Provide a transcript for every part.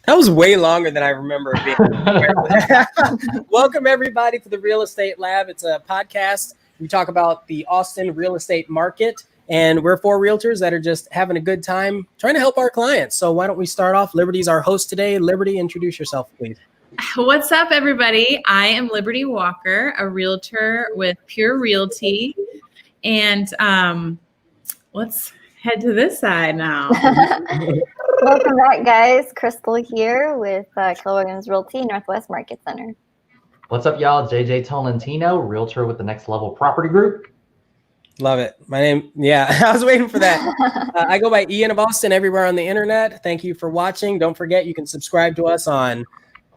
That was way longer than I remember it being. Welcome, everybody, to the Real Estate Lab. It's a podcast. We talk about the Austin real estate market, and we're four realtors that are just having a good time trying to help our clients. So why don't we start off? Liberty's our host today. Liberty, introduce yourself, please. What's up, everybody? I am Liberty Walker, a realtor with Pure Realty. And let's head to this side now. Welcome back, guys. Crystal here with Keller Williams Realty, Northwest Market Center. What's up, y'all? JJ Tolentino, realtor with the Next Level Property Group. Love it. My name, I was waiting for that. I go by ianofAustin everywhere on the internet. Thank you for watching. Don't forget, you can subscribe to us on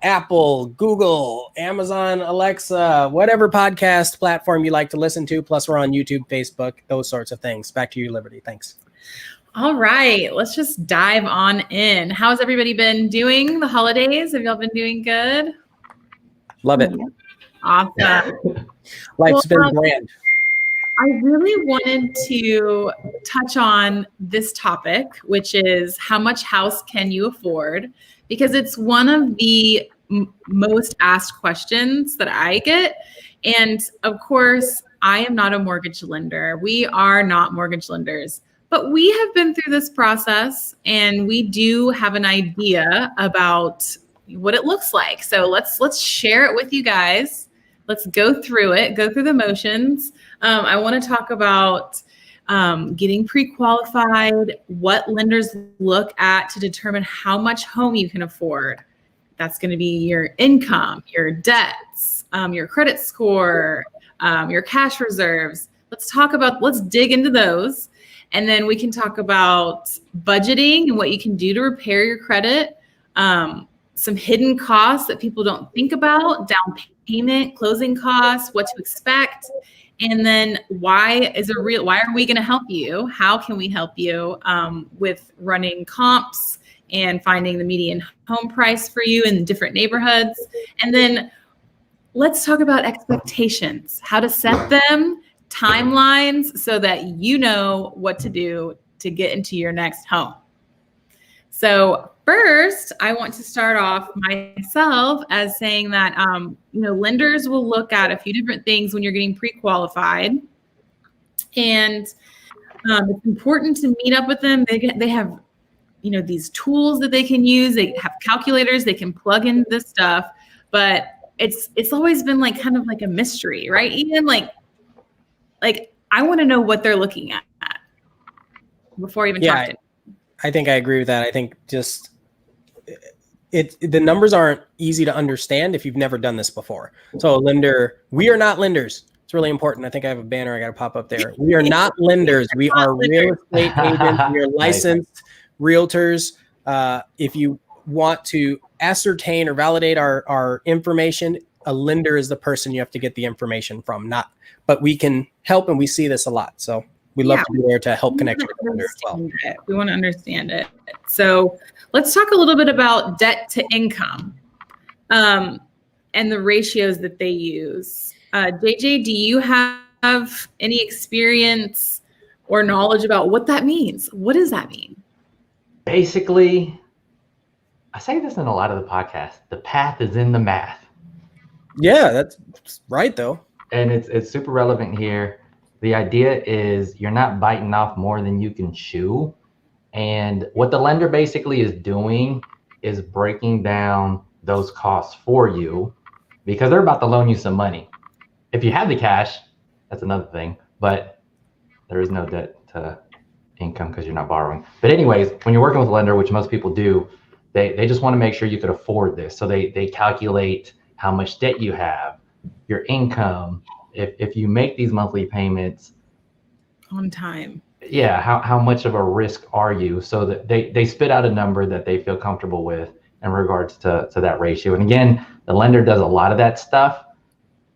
Apple, Google, Amazon, Alexa, whatever podcast platform you like to listen to. Plus, we're on YouTube, Facebook, those sorts of things. Back to you, Liberty. Thanks. All right, let's just dive on in. How's everybody been doing the holidays? Have y'all been doing good? Love it. Awesome. Life's been grand. I really wanted to touch on this topic, which is how much house can you afford? Because it's one of the most asked questions that I get. And of course, I am not a mortgage lender. We are not mortgage lenders. But we have been through this process and we do have an idea about what it looks like. So let's share it with you guys. Let's go through it, go through the motions. I want to talk about getting pre-qualified, what lenders look at to determine how much home you can afford. That's going to be your income, your debts, your credit score, your cash reserves. Let's dig into those. And then we can talk about budgeting and what you can do to repair your credit. Some hidden costs that people don't think about, down payment, closing costs, what to expect. And then why are we going to help you? How can we help you with running comps and finding the median home price for you in different neighborhoods? And then let's talk about expectations, how to set them, timelines, so that you know what to do to get into your next home. So first, I want to start off myself as saying that lenders will look at a few different things when you're getting pre-qualified, and it's important to meet up with them. They have these tools that they can use. They have calculators. They can plug in this stuff, but it's always been kind of like a mystery, right? Even like I want to know what they're looking at before I even talk to them. I think I agree with that. I think just the numbers aren't easy to understand if you've never done this before. So a lender, we are not lenders. It's really important. I think I have a banner I got to pop up there. We are not lenders. We are real estate agents. We are licensed realtors. If you want to ascertain or validate our information, a lender is the person you have to get the information from, but we can help, and we see this a lot. So we love to be there to help connect with the lender as well. We want to understand it. So let's talk a little bit about debt to income and the ratios that they use. JJ, do you have any experience or knowledge about what that means? What does that mean? Basically, I say this in a lot of the podcasts, the path is in the math. Yeah, that's right, though. And it's super relevant here. The idea is you're not biting off more than you can chew. And what the lender basically is doing is breaking down those costs for you, because they're about to loan you some money. If you have the cash, that's another thing, but there is no debt to income because you're not borrowing. But anyways, when you're working with a lender, which most people do, they just want to make sure you could afford this. So they calculate how much debt you have, your income, if you make these monthly payments on time. Yeah, how much of a risk are you? So that they spit out a number that they feel comfortable with in regards to that ratio. And again, the lender does a lot of that stuff.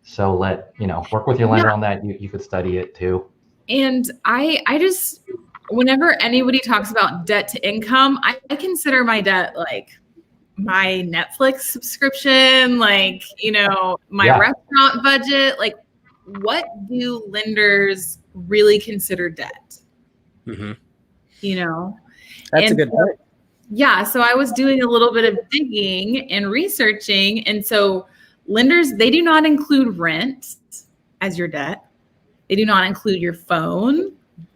So work with your lender on that. You could study it too. And I just, whenever anybody talks about debt to income, I consider my debt like my Netflix subscription, my restaurant budget. Like, what do lenders really consider debt? Mm-hmm. You know, that's a good point. Yeah, so I was doing a little bit of digging and researching. And so lenders, they do not include rent as your debt. They do not include your phone,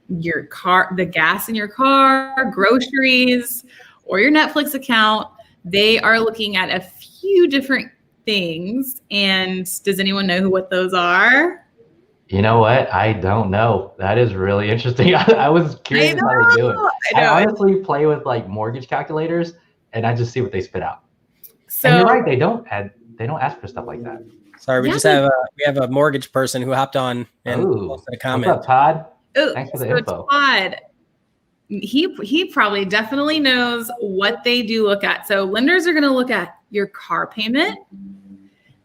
your car, the gas in your car, groceries, or your Netflix account. They are looking at a few different things. And does anyone know what those are? You know what? I don't know. That is really interesting. I was curious how they do it. I honestly play with like mortgage calculators, and I just see what they spit out. So and you're right. They don't ask for stuff like that. Sorry, we have a mortgage person who hopped on and posted a comment. What's up, Todd? Thanks for the info. Todd, he probably definitely knows what they do look at. So lenders are going to look at your car payment.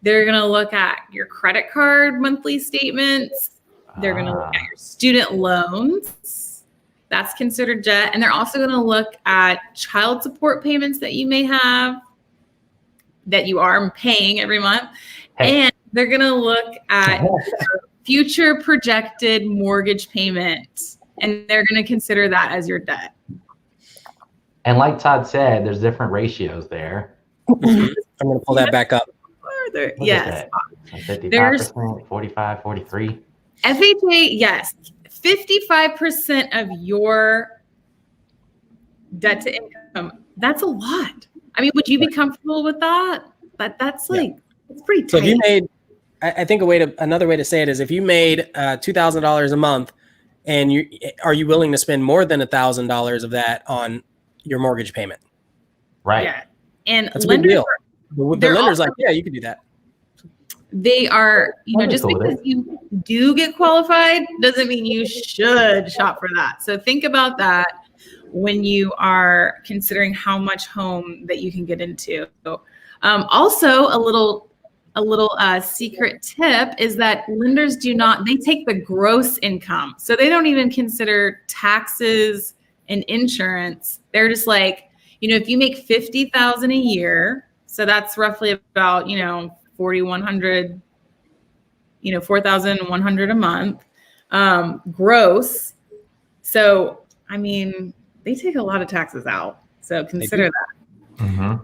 They're going to look at your credit card monthly statements. They're going to look at your student loans. That's considered debt. And they're also going to look at child support payments that you may have that you are paying every month. And they're going to look at your future projected mortgage payments. And they're going to consider that as your debt. And like Todd said, there's different ratios there. I'm going to pull that back up. Yes. 55%, 45, 43. FHA, yes. 55% of your debt to income. That's a lot. I mean, would you be comfortable with that? That's like, it's pretty tight. So if you made, I think another way to say it is if you made $2,000 a month and are you willing to spend more than $1,000 of that on your mortgage payment? Right. Yeah. And that's a big deal. The lender's like, yeah, you can do that. They are, just because you do get qualified doesn't mean you should shop for that. So think about that when you are considering how much home that you can get into. Also, a little secret tip is that lenders they take the gross income. So they don't even consider taxes and insurance. They're just like, if you make $50,000 a year, so that's roughly about, $4,100, $4,100 a month, gross. So, I mean, they take a lot of taxes out. So consider that. Mm-hmm.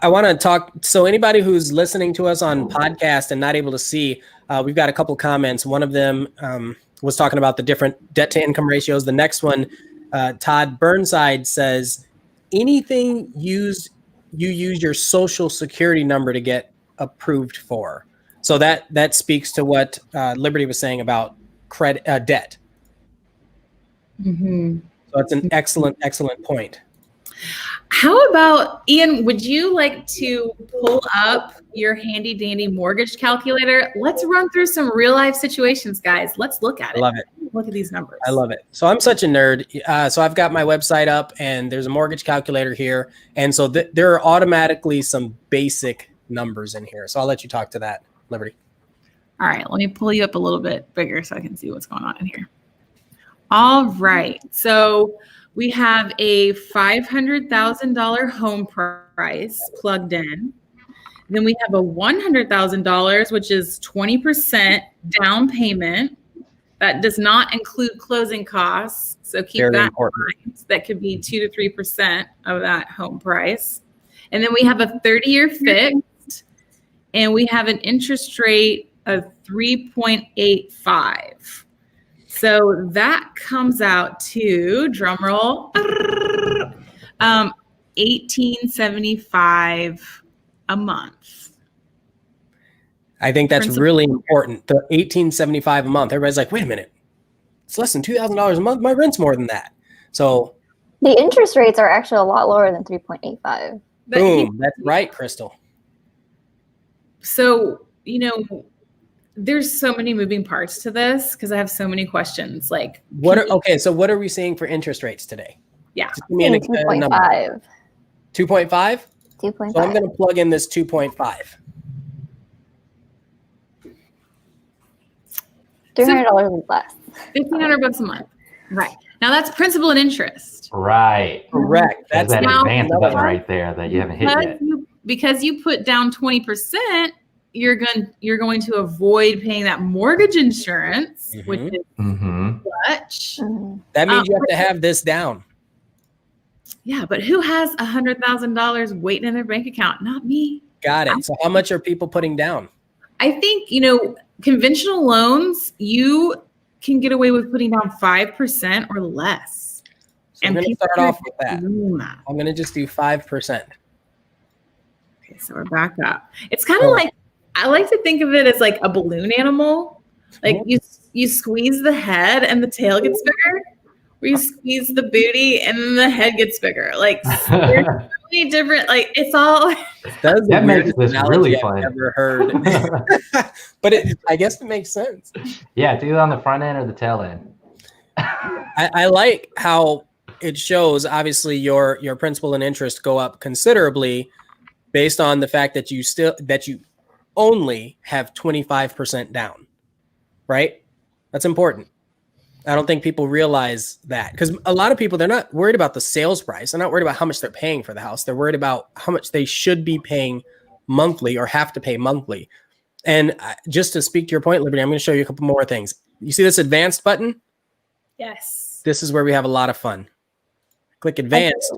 I want to talk. So anybody who's listening to us on podcast and not able to see, we've got a couple comments. One of them was talking about the different debt to income ratios. The next one, Todd Burnside says, anything you use your social security number to get approved for. So that speaks to what Liberty was saying about credit debt. Mm-hmm. So it's an excellent point. How about, Ian, would you like to pull up your handy dandy mortgage calculator? Let's run through some real life situations, guys. Let's look at it. I love it. Look at these numbers. I love it. So I'm such a nerd. So I've got my website up and there's a mortgage calculator here. And so there are automatically some basic numbers in here. So I'll let you talk to that, Liberty. All right. Let me pull you up a little bit bigger so I can see what's going on in here. All right. So we have a $500,000 home price plugged in. Then we have a $100,000, which is 20% down payment. That does not include closing costs. So keep Very that important. in mind. That could be 2 to 3% of that home price. And then we have a 30-year fixed, and we have an interest rate of 3.85. So that comes out to, drum roll, $1,875 a month. I think that's really important. The $1,875 a month. Everybody's like, wait a minute, it's less than $2,000 a month. My rent's more than that. So the interest rates are actually a lot lower than 3.85. Boom. That's right, Crystal. So, there's so many moving parts to this because I have so many questions. Like, so what are we seeing for interest rates today? Yeah. 2.5. 2.5? 2.5. So I'm going to plug in this 2.5. $300 less. $1,500 a month. Right. Now that's principal and interest. Right. Correct. That's that advance button right there that you haven't hit yet. Because you put down 20%, you're going to avoid paying that mortgage insurance, which is much. That means you have to have this down. Yeah, but who has $100,000 waiting in their bank account? Not me. Got it. So how much are people putting down? I think, conventional loans, you can get away with putting down 5% or less. So I'm going to people start off with that. doing that. I'm going to just do 5%. Okay, so we're back up. It's kind of like, I like to think of it as like a balloon animal. Like you squeeze the head and the tail gets bigger, or you squeeze the booty and then the head gets bigger. Like there's so many different, like it's all. That makes this really fun. I've ever heard. But I guess it makes sense. Yeah, it's either on the front end or the tail end. I like how it shows, obviously, your principal and interest go up considerably based on the fact that you only have 25% down, right? That's important. I don't think people realize that, because a lot of people, they're not worried about the sales price. They're not worried about how much they're paying for the house. They're worried about how much they should be paying monthly or have to pay monthly. And just to speak to your point, Liberty, I'm going to show you a couple more things. You see this advanced button? Yes. This is where we have a lot of fun. Click advanced.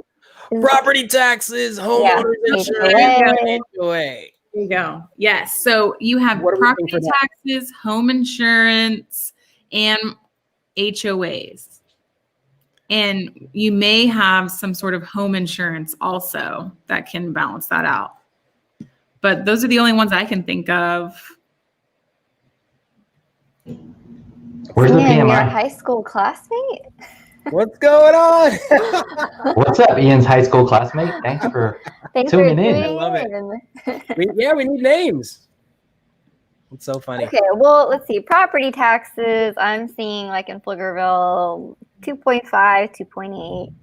Property taxes, homeowners insurance, HOA. There you go. Yes. So you have property taxes, home insurance, and HOAs. And you may have some sort of home insurance also that can balance that out. But those are the only ones I can think of. Where's the PMI? Your high school classmate? What's going on? What's up, Ian's high school classmate? Thanks for tuning in. I love it. We need names. It's so funny. Okay, well, let's see. Property taxes, I'm seeing like in Pflugerville, 2.5, 2.8.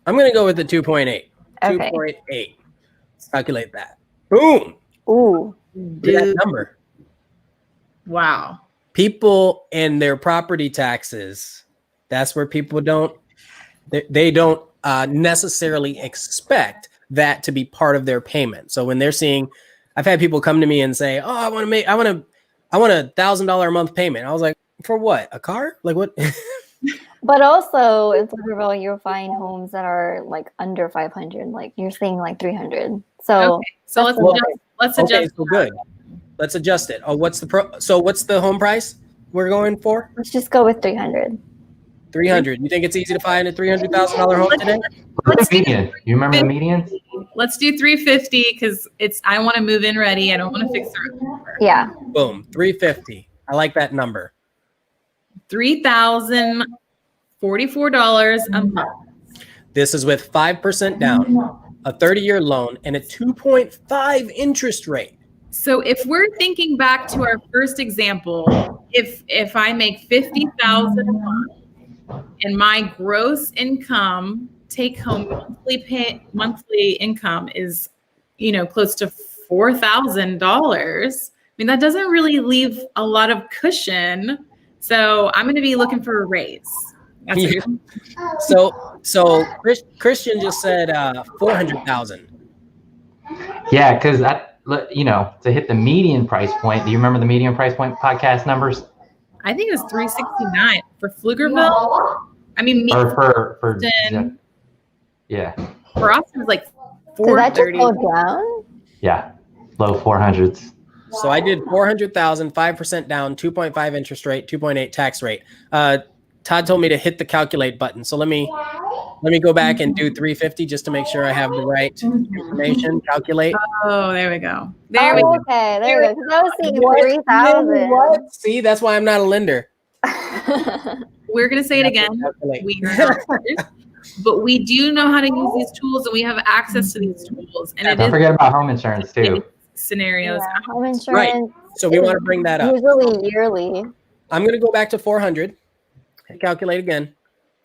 I'm going to go with the 2.8. Okay. 2.8. Let's calculate that. Boom. Ooh. Look at that number. Wow. People and their property taxes, that's where people don't necessarily expect that to be part of their payment. So when they're seeing, I've had people come to me and say, "Oh, I want a $1,000 a month payment." I was like, "For what? A car? Like what?" But also in Pflugerville, you'll find homes that are like under 500. Like you're saying like 300. So okay. So let's adjust. Okay, so good. Let's adjust it. Oh, what's the home price we're going for? Let's just go with 300. 300. You think it's easy to find a $300,000 home today? What's the median? You remember the median? Let's do 350 because I want to move in ready. I don't want to fix the roof. Yeah. Boom. 350. I like that number. $3,044 a month. This is with 5% down, a 30-year loan, and a 2.5 interest rate. So if we're thinking back to our first example, if I make $50,000 a month and my gross income take home monthly income is, close to $4,000. I mean, that doesn't really leave a lot of cushion. So I'm going to be looking for a raise. Yeah. So Christian just said 400,000. Yeah, because to hit the median price point. Do you remember the median price point podcast numbers? I think it was 369 for Pflugerville. I mean, for yeah. For us, it was like 430. Did that just go down? Yeah, low 400s. So I did 400,000, 5% down, 2.5 interest rate, 2.8 tax rate. Todd told me to hit the calculate button. So let me go back and do 350 just to make sure I have the right information. Calculate. Oh, there we go. Okay, there we go. Because I was seeing 3,000. See, that's why I'm not a lender. We're going to say it again. We are not lenders, but we do know how to use these tools, and we have access to these tools. And don't forget about home insurance too. Scenarios. Yeah, home insurance. Right. So we want to bring that up. Usually yearly. I'm going to go back to 400. Calculate again.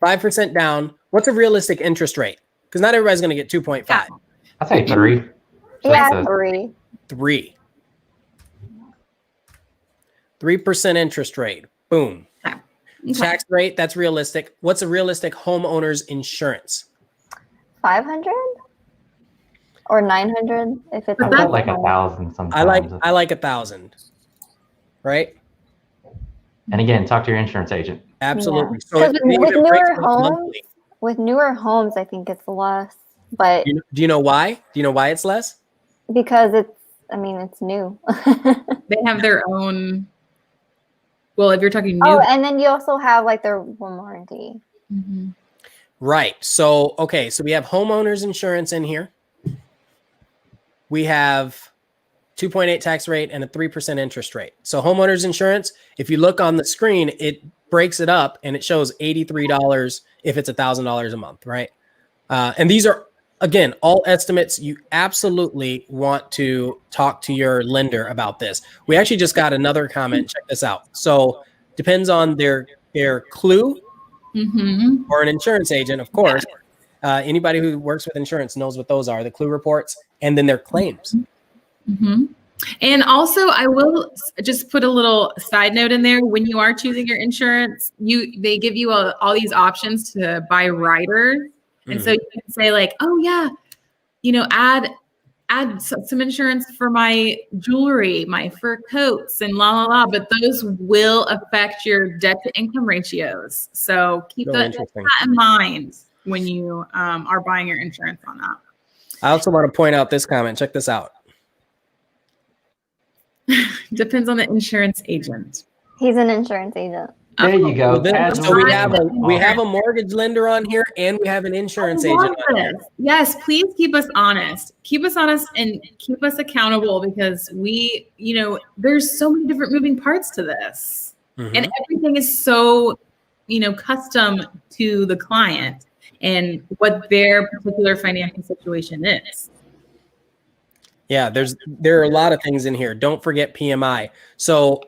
5% down. What's a realistic interest rate? Because not everybody's going to get 2.5. Yeah. I'll say 3. Yeah, 3. 3. 3% interest rate. Boom. Okay. Tax rate, that's realistic. What's a realistic homeowner's insurance? 500 or 900 if it's like 1,000 sometimes. I like 1,000. Right? And again, talk to your insurance agent. Absolutely. Yeah. So with newer homes, with newer homes, I think it's less, but Do you know why? Do you know why it's less? because it's new. They have their own. Well, if you're talking new. Oh, and then you also have like their warranty. Mm-hmm. Right. So, okay. So we have homeowners insurance in here. We have 2.8 tax rate and a 3% interest rate. So homeowners insurance, if you look on the screen, it breaks it up and it shows $83 if it's $1,000 a month, right? And these are, again, all estimates. You absolutely want to talk to your lender about this. We actually just got another comment. Check this out. So depends on their clue or an insurance agent, of course. Anybody who works with insurance knows what those are, the clue reports, and then their claims. Mm-hmm. And also, I will just put a little side note in there. When you are choosing your insurance, they give you all these options to buy riders. And so you can say like, oh yeah, add some insurance for my jewelry, my fur coats, and la la la. But those will affect your debt to income ratios. So keep that in mind when you are buying your insurance on that. I also want to point out this comment. Check this out. Depends on the insurance agent. He's an insurance agent. There you go. So we have a mortgage lender on here, and we have an insurance agent on here. Yes, please keep us honest. Keep us honest and keep us accountable, because there's so many different moving parts to this. And everything is so, custom to the client and what their particular financial situation is. Yeah, there are a lot of things in here. Don't forget PMI. So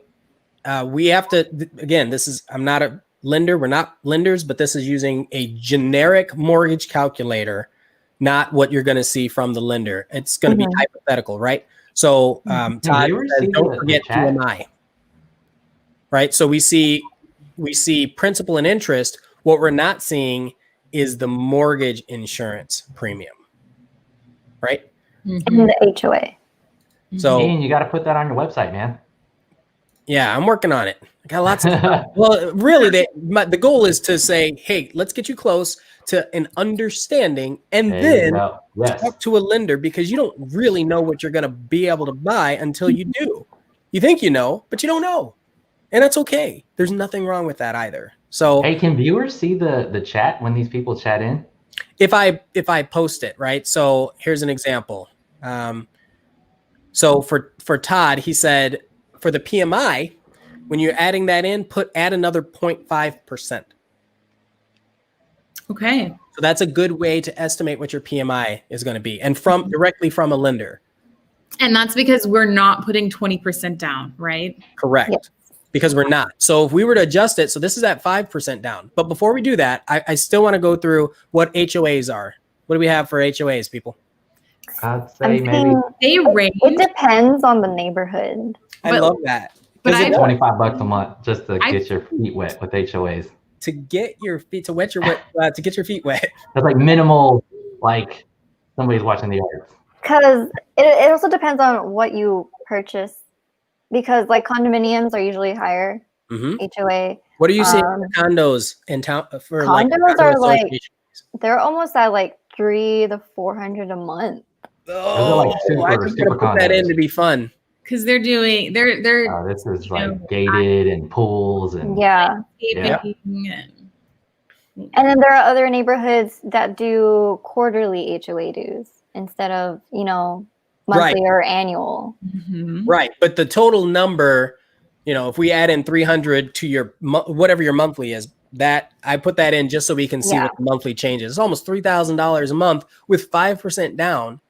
we have to, again, I'm not a lender. We're not lenders, but this is using a generic mortgage calculator, not what you're going to see from the lender. It's going to be hypothetical, right? So Todd says, don't forget PMI, right? So we see principal and interest. What we're not seeing is the mortgage insurance premium, right? And the HOA. So you got to put that on your website, man. Yeah, I'm working on it. I got lots of well, really, the goal is to say, hey, let's get you close to an understanding, and then talk to a lender, because you don't really know what you're going to be able to buy until you do. You think you know, but you don't know, and that's okay. There's nothing wrong with that either. So, hey, can viewers see the chat when these people chat in? If I post it, right? So here's an example. So for Todd, he said, for the PMI, when you're adding that in, add another 0.5%. Okay. So that's a good way to estimate what your PMI is going to be, and directly from a lender. And that's because we're not putting 20% down, right? Correct. Yes. Because we're not. So if we were to adjust it, so this is at 5% down. But before we do that, I still want to go through what HOAs are. What do we have for HOAs, people? I'd say maybe they range. It depends on the neighborhood. I love that. But it's $25 a month just to get your feet wet with HOAs. To get your feet to get your feet wet. That's like minimal, like somebody's watching the yard. Because it also depends on what you purchase. Because like condominiums are usually higher. HOA. What are you seeing for condos in town? Condos are like they're almost at like $300 to $400 a month. Oh, I just gotta put that in to be fun. Because they're this is like gated and pools and and then there are other neighborhoods that do quarterly HOA dues instead of monthly or annual. Right, but the total number, if we add in 300 to your whatever your monthly is, that I put that in just so we can see what the monthly changes. It's almost $3,000 a month with 5% down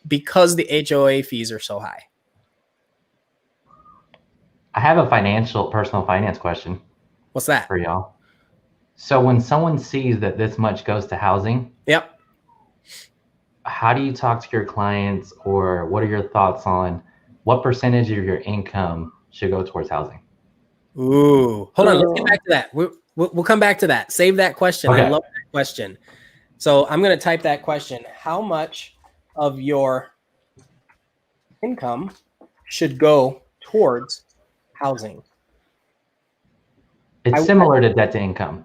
because the HOA fees are so high. I have a personal finance question. What's that? For y'all. So when someone sees that this much goes to housing, how do you talk to your clients, or what are your thoughts on what percentage of your income should go towards housing? Ooh, hold on. Let's get back to that. We'll come back to that. Save that question. Okay. I love that question. So I'm going to type that question. How much of your income should go towards housing? It's similar to debt to income.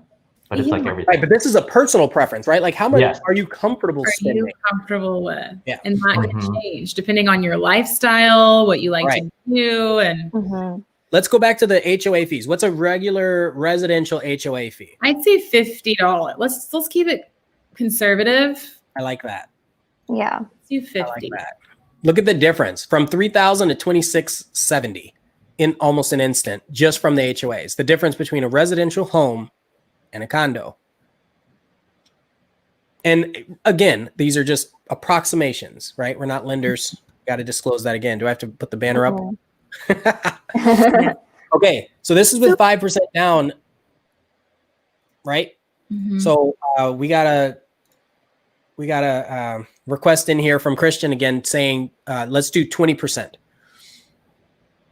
but it's like Yeah. everything. Right, but this is a personal preference, right? Like how much Yes. are you comfortable Are spending? you comfortable with? Yeah. And that can Mhm. change depending on your lifestyle, what you like Right. to do, and Mm-hmm. Let's go back to the HOA fees. What's a regular residential HOA fee? I'd say $50. Let's keep it conservative. I like that. Yeah. Let's do 50. I like that. Look at the difference from $3,000 to $2,670 in almost an instant, just from the HOAs. The difference between a residential home and a condo. And again, these are just approximations, right? We're not lenders. Got to disclose that again. Do I have to put the banner up? Okay, so this is with 5% down, right? Mhm. So we got a request in here from Christian again saying let's do 20%.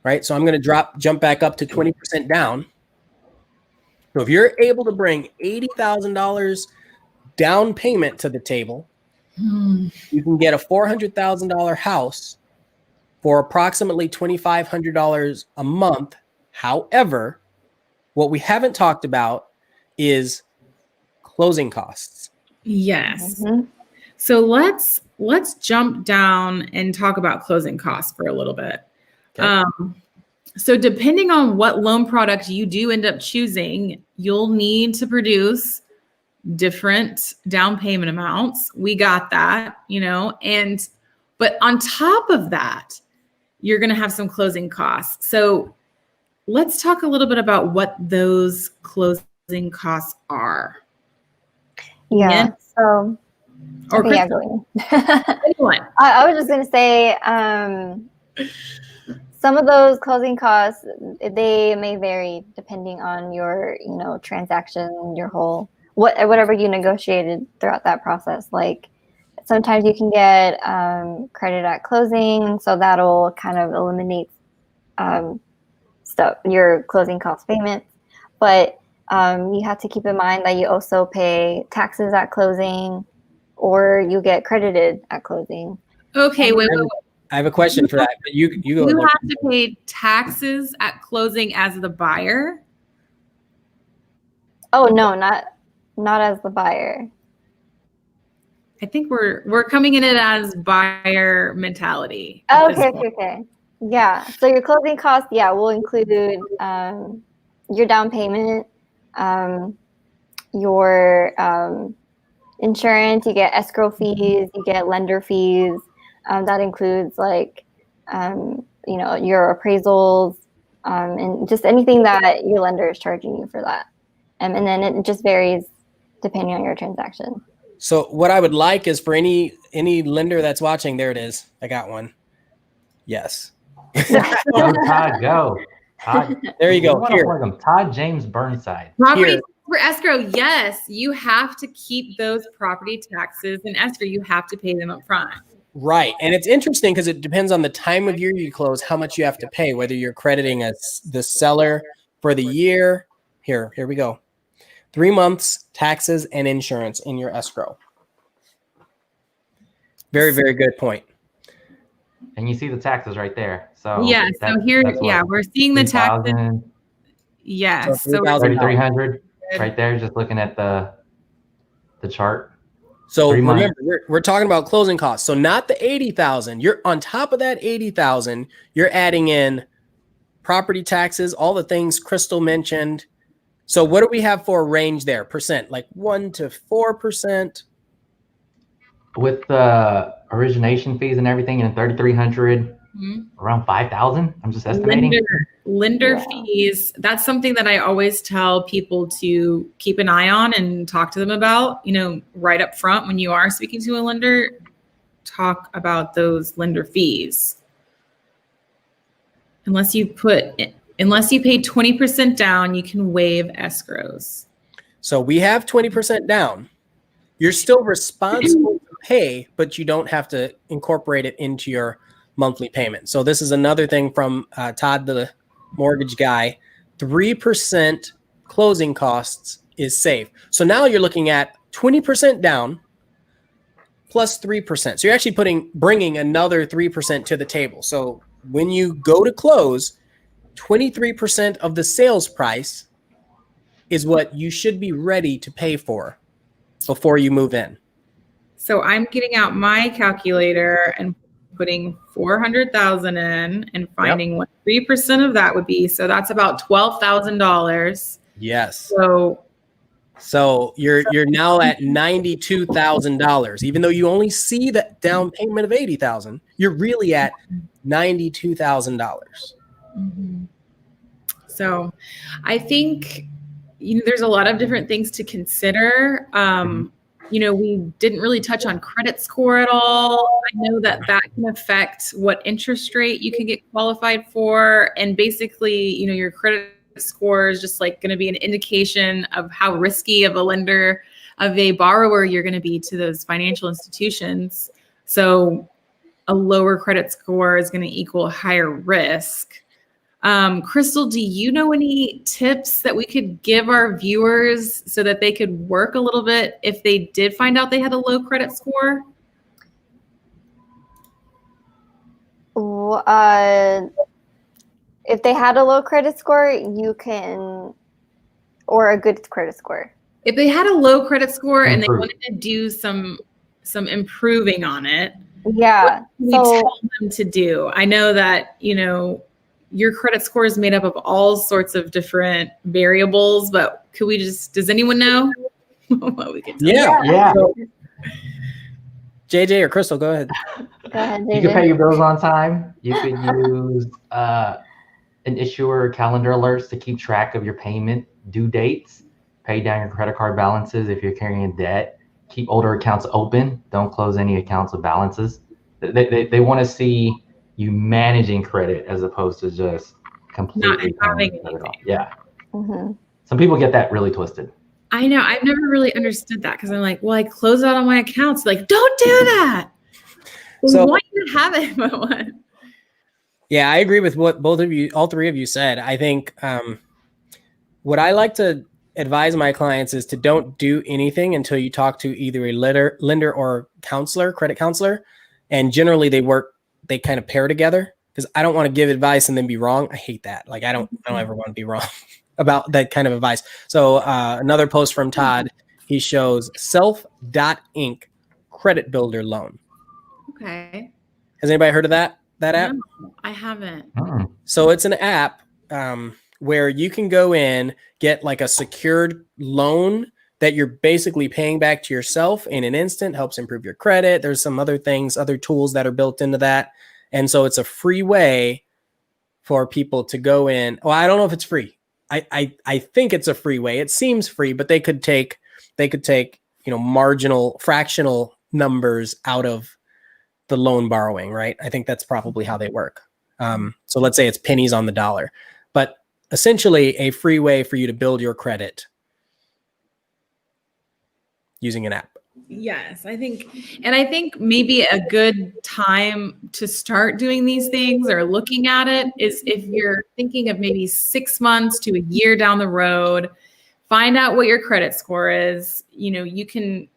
Right, so I'm going to jump back up to 20% down. So if you're able to bring $80,000 down payment to the table, you can get a $400,000 house for approximately $2,500 a month. However, what we haven't talked about is closing costs. Yes. Mhm. So let's jump down and talk about closing costs for a little bit. Okay. So depending on what loan product you do end up choosing, you'll need to produce different down payment amounts. We got that, but on top of that, you're going to have some closing costs. So let's talk a little bit about what those closing costs are. Yeah. Ian? So, Or okay, yeah, Kristen, go ahead. anyone. I was just going to say, some of those closing costs, they may vary depending on your, transaction, your whole, whatever you negotiated throughout that process. Like sometimes you can get credit at closing, so that'll kind of eliminate your closing cost payments. But you have to keep in mind that you also pay taxes at closing, or you get credited at closing. Okay, wait. I have a question for that, but you go. You have to pay taxes at closing as the buyer. Oh no, not as the buyer. I think we're coming in it as buyer mentality. Oh, okay. Yeah. So your closing costs, will include your down payment, your insurance. You get escrow fees. You get lender fees. That includes like your appraisals and just anything that your lender is charging you for that. And then it just varies depending on your transaction. So what I would like is for any lender that's watching, there it is. I got one. Yes. Todd, go. Todd, there you go. Here. Todd James Burnside. Property Here. for escrow. Yes, you have to keep those property taxes in escrow. You have to pay them up front. Right. And it's interesting because it depends on the time of year you close, how much you have to pay, whether you're crediting the seller for the year. Here we go. 3 months, taxes and insurance in your escrow. Very, very good point. And you see the taxes right there. So yeah. So here, we're seeing the taxes. Yes. So So 3,300 right there. Just looking at the chart. So remember, we're talking about closing costs. So not the 80,000. You're on top of that 80,000. You're adding in property taxes, all the things Crystal mentioned. So what do we have for a range there? Percent, like 1% to 4%. With the origination fees and everything, and 3,300, around 5,000. I'm just estimating. Lender fees. That's something that I always tell people to keep an eye on and talk to them about. Right up front when you are speaking to a lender, talk about those lender fees. Unless you pay 20% down, you can waive escrows. So we have 20% down. You're still responsible to pay, but you don't have to incorporate it into your monthly payment. So this is another thing from Todd, the mortgage guy. 3% closing costs is safe. So now you're looking at 20% down plus 3%. So you're actually bringing another 3% to the table. So when you go to close, 23% of the sales price is what you should be ready to pay for before you move in. So I'm getting out my calculator and putting 400,000 in and finding what 3% of that would be. So that's about $12,000. Yes. So you're now at $92,000. Even though you only see the down payment of $80,000, you're really at $92,000. Mm-hmm. So I think there's a lot of different things to consider. We didn't really touch on credit score at all. I know that can affect what interest rate you can get qualified for. And basically, your credit score is just like going to be an indication of how risky of a borrower you're going to be to those financial institutions. So a lower credit score is going to equal higher risk. Crystal, do you know any tips that we could give our viewers so that they could work a little bit if they did find out they had a low credit score? If they had a low credit score, or a good credit score. If they had a low credit score and they wanted to do some improving on it, what can we tell them to do? I know that, your credit score is made up of all sorts of different variables, but does anyone know what we can do? Yeah. So, JJ or Crystal, go ahead. Go ahead, JJ. You can pay your bills on time. You could use an issuer calendar alerts to keep track of your payment due dates. Pay down your credit card balances if you're carrying a debt. Keep older accounts open. Don't close any accounts with balances. They want to see you managing credit as opposed to just completely not having anything. Yeah. Mm-hmm. Some people get that really twisted. I know. I've never really understood that because I'm like, well, I close out on my accounts. Like, don't do that. So, why do you have it? But what? Yeah, I agree with what all three of you said. I think what I like to advise my clients is to don't do anything until you talk to either a lender or credit counselor. And generally they kind of pair together, because I don't want to give advice and then be wrong. I hate that. Like I don't ever want to be wrong about that kind of advice. So another post from Todd, he shows self.inc credit builder loan. Okay. Has anybody heard of that app? No, I haven't. So it's an app where you can go in, get like a secured loan that you're basically paying back to yourself in an instant, helps improve your credit. There's some other tools that are built into that. And so it's a free way for people to go in. Well, I don't know if it's free. I think it's a free way. It seems free, but they could take, marginal fractional numbers out of the loan borrowing, right? I think that's probably how they work. So let's say it's pennies on the dollar, but essentially a free way for you to build your credit using an app. Yes, I think maybe a good time to start doing these things or looking at it is if you're thinking of maybe 6 months to a year down the road, find out what your credit score is. You can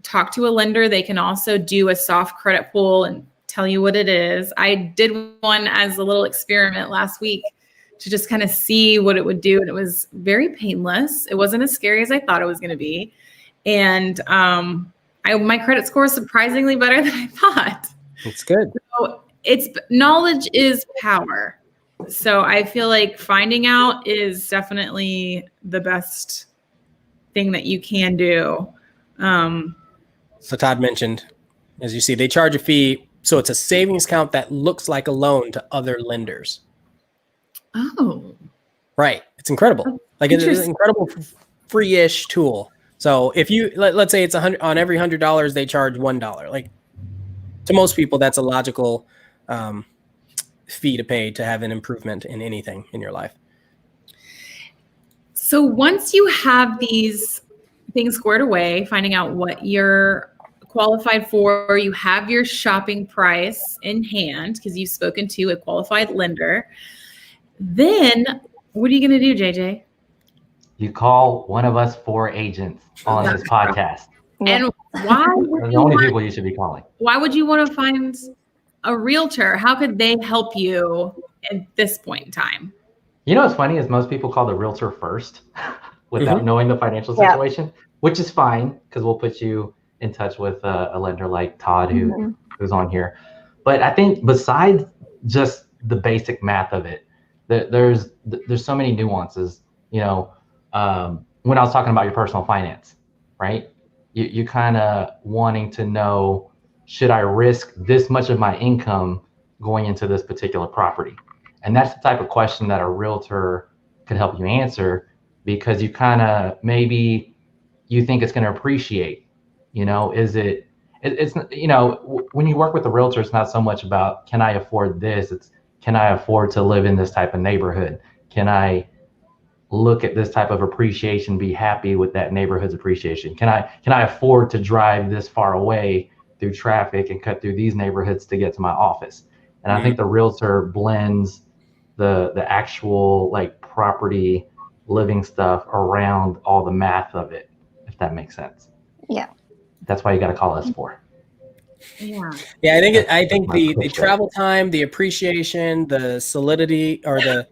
talk to a lender. They can also do a soft credit pull and tell you what it is. I did one as a little experiment last week to just kind of see what it would do. And it was very painless. It wasn't as scary as I thought it was going to be. And my credit score is surprisingly better than I thought. It's good. So knowledge is power. So I feel like finding out is definitely the best thing that you can do. So Todd mentioned, as you see, they charge a fee. So it's a savings account that looks like a loan to other lenders. Oh, right. It's incredible. Like it's an incredible free-ish tool. So if you, let's say it's on every $100, they charge $1. Like to most people, that's a logical fee to pay to have an improvement in anything in your life. So once you have these things squared away, finding out what you're qualified for, you have your shopping price in hand because you've spoken to a qualified lender. Then what are you going to do, JJ? You call one of us 4 agents on this podcast. And why? They're the only people you should be calling. Why would you want to find a realtor? How could they help you at this point in time? You know what's funny is most people call the realtor first, without knowing the financial situation, which is fine because we'll put you in touch with a lender like Todd who's on here. But I think besides just the basic math of it, there's so many nuances. You know, when I was talking about your personal finance, right? You kind of wanting to know, should I risk this much of my income going into this particular property? And that's the type of question that a realtor could help you answer, because you kind of, maybe you think it's going to appreciate, you know, it's, you know, when you work with a realtor, it's not so much about, can I afford this? It's, can I afford to live in this type of neighborhood? Can I look at this type of appreciation, be happy with that neighborhood's appreciation? Can I afford to drive this far away through traffic and cut through these neighborhoods to get to my office? And I think the realtor blends the actual like property living stuff around all the math of it, if that makes sense. Yeah. That's why you got to call us for. Yeah. Yeah, I think the travel time, the appreciation, the solidity, or the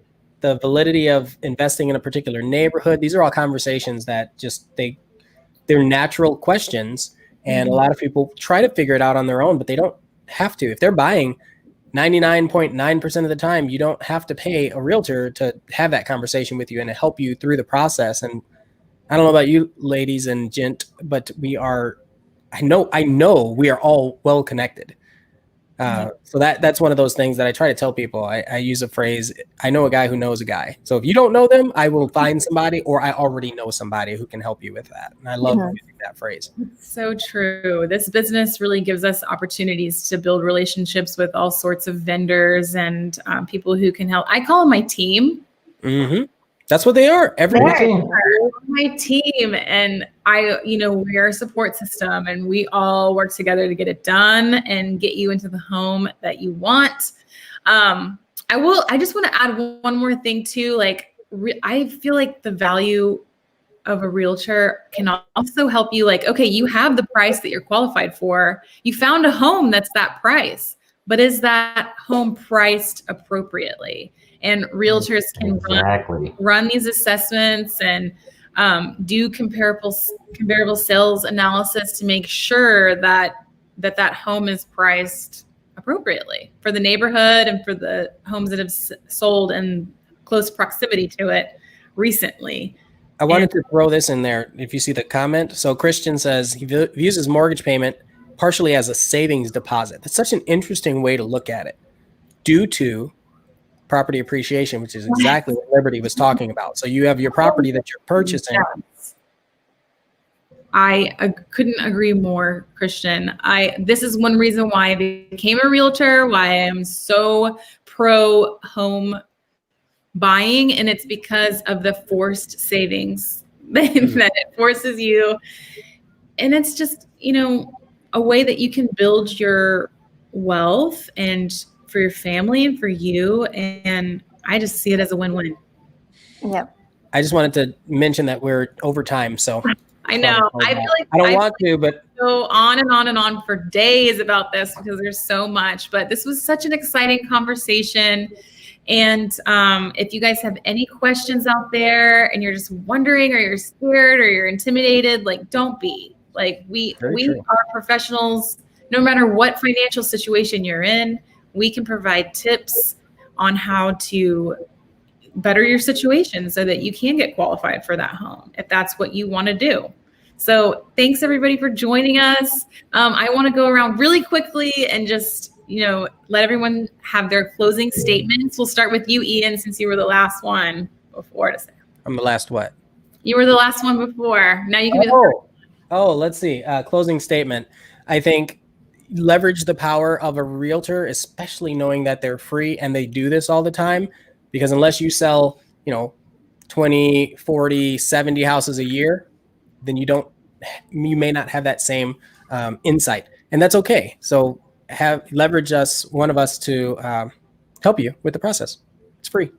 validity of investing in a particular neighborhood, these are all conversations that just they're natural questions, and a lot of people try to figure it out on their own, but they don't have to. If they're buying, 99.9% of the time, you don't have to pay a realtor to have that conversation with you and to help you through the process. And I don't know about you ladies and gent, but I know we are all well connected. So that's one of those things that I try to tell people. I use a phrase, I know a guy who knows a guy. So if you don't know them, I will find somebody, or I already know somebody who can help you with that. And I love using that phrase. So true. This business really gives us opportunities to build relationships with all sorts of vendors and people who can help. I call them my team. Mm-hmm. That's what they are. My team, and we are a support system, and we all work together to get it done and get you into the home that you want. I just want to add one more thing too. Like, I feel like the value of a realtor can also help you. Like, okay, you have the price that you're qualified for. You found a home that's that price, but is that home priced appropriately? And realtors can run these assessments and do comparable sales analysis to make sure that home is priced appropriately for the neighborhood and for the homes that have sold in close proximity to it recently. I wanted to throw this in there. If you see the comment, so Christian says he views his mortgage payment partially as a savings deposit. That's such an interesting way to look at it, due to property appreciation, which is exactly what Liberty was talking about. So you have your property that you're purchasing. I couldn't agree more, Christian. This is one reason why I became a realtor, why I am so pro home buying, and it's because of the forced savings that it forces you. And it's just, a way that you can build your wealth and for your family and for you. And I just see it as a win-win. Yep. I just wanted to mention that we're over time. So I know. I feel like I don't want to, but go on and on and on for days about this because there's so much, but this was such an exciting conversation. And if you guys have any questions out there and you're just wondering, or you're scared, or you're intimidated, like, don't be. Like, we are professionals. No matter what financial situation you're in, we can provide tips on how to better your situation so that you can get qualified for that home if that's what you want to do. So thanks everybody for joining us. I want to go around really quickly and just, let everyone have their closing statements. We'll start with you, Ian, since you were the last one before to say. I'm the last what? You were the last one before. Now you can be the first. Oh, let's see. Closing statement. I think leverage the power of a realtor, especially knowing that they're free and they do this all the time, because unless you sell, 20, 40, 70 houses a year, then you may not have that same insight, and that's okay. So leverage one of us to help you with the process. It's free.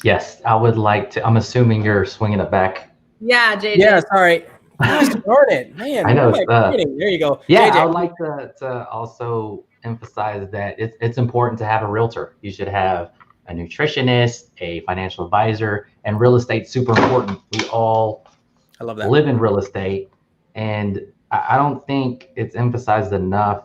Yes, I would like to. I'm assuming you're swinging it back. Yeah, JJ. Yeah, sorry. Gosh, darn it, man. I know. There you go. Yeah, JJ. I would like to also emphasize that it's important to have a realtor. You should have a nutritionist, a financial advisor, and real estate's super important. We all I love that. live in real estate, and I don't think it's emphasized enough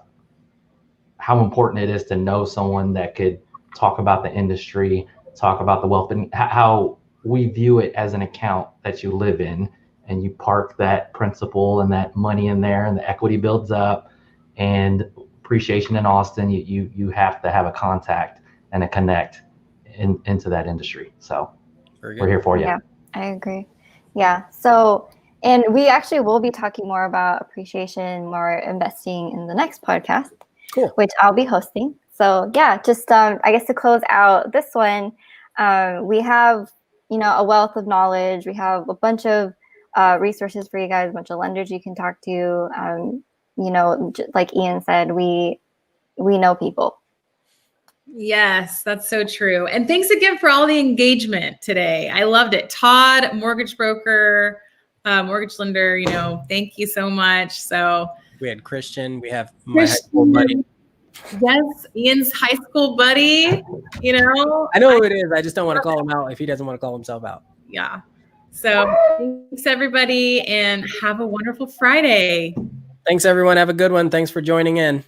how important it is to know someone that could talk about the industry, talk about the wealth, and how we view it as an account that you live in, and you park that principal and that money in there, and the equity builds up, and appreciation in Austin, you have to have a contact and a connect into that industry. So we're here for you. Yeah, I agree. Yeah. So, and we actually will be talking more about appreciation, more investing in the next podcast, Cool. which I'll be hosting. So yeah, just I guess to close out this one, we have, a wealth of knowledge. We have a bunch of resources for you guys, a bunch of lenders you can talk to. Like Ian said, we know people. Yes, that's so true. And thanks again for all the engagement today. I loved it. Todd, mortgage broker, mortgage lender, thank you so much. So we had Christian, we have my high school buddy. Yes, Ian's high school buddy, I know who it is. I just don't want to call him out if he doesn't want to call himself out. Yeah. So thanks everybody, and have a wonderful Friday. Thanks everyone. Have a good one. Thanks for joining in.